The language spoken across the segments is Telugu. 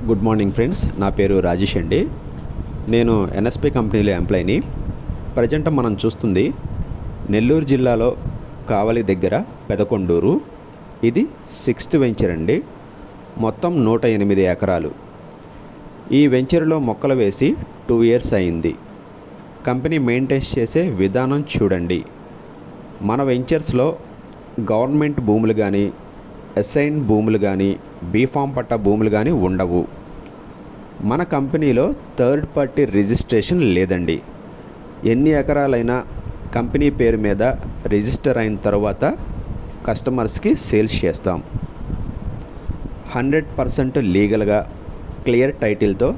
గుడ్ మార్నింగ్ ఫ్రెండ్స్, నా పేరు రాజేష్ అండి. నేను ఎన్ఎస్పి కంపెనీలో ఎంప్లాయీని. ప్రజెంట్ మనం చూస్తుంది నెల్లూరు జిల్లాలో కావలి దగ్గర పెదకొండూరు. ఇది 6th వెంచర్ అండి. మొత్తం 108 ఎకరాలు. ఈ వెంచర్లో మొక్కలు వేసి 2 years అయింది. కంపెనీ మెయింటైన్ చేసే విధానం చూడండి. మన వెంచర్స్లో గవర్నమెంట్ భూములు కానీ, అసైన్ భూములు కానీ, బీఫామ్ పట్టా భూములు కానీ ఉండవు. మన కంపెనీలో థర్డ్ పార్టీ రిజిస్ట్రేషన్ లేదండి. ఎన్ని ఎకరాలైనా కంపెనీ పేరు మీద రిజిస్టర్ అయిన తర్వాత కస్టమర్స్కి సేల్స్ చేస్తాం. 100% లీగల్గా క్లియర్ టైటిల్తో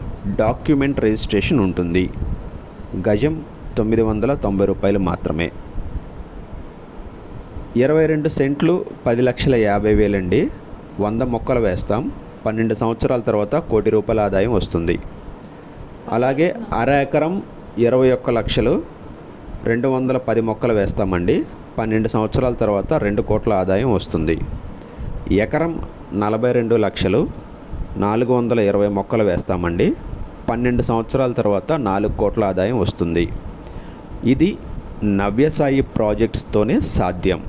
డాక్యుమెంట్ రిజిస్ట్రేషన్ ఉంటుంది. గజం 990 రూపాయలు మాత్రమే. 22 సెంట్లు 10,50,000 అండి. 100 మొక్కలు వేస్తాం. 12 సంవత్సరాల తర్వాత ₹1 కోటి ఆదాయం వస్తుంది. అలాగే అర ఎకరం 21,210 మొక్కలు వేస్తామండి. 12 సంవత్సరాల తర్వాత ₹2 కోట్ల ఆదాయం వస్తుంది. ఎకరం 42,420 మొక్కలు వేస్తామండి. 12 సంవత్సరాల తర్వాత ₹4 కోట్ల ఆదాయం వస్తుంది. ఇది నవ్యసాయి ప్రాజెక్ట్స్తోనే సాధ్యం.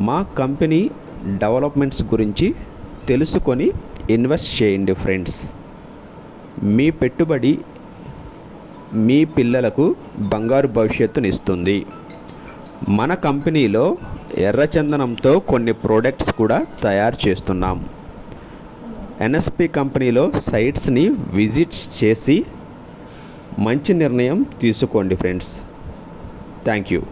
మా కంపెనీ డెవలప్మెంట్స్ గురించి తెలుసుకొని ఇన్వెస్ట్ చేయండి ఫ్రెండ్స్. మీ పెట్టుబడి మీ పిల్లలకు బంగారు భవిష్యత్తునిస్తుంది. మన కంపెనీలో ఎర్రచందనంతో కొన్ని ప్రోడక్ట్స్ కూడా తయారు చేస్తున్నాం. ఎన్ఎస్పి కంపెనీలో సైట్స్ని విజిట్ చేసి మంచి నిర్ణయం తీసుకోండి ఫ్రెండ్స్. Thank you.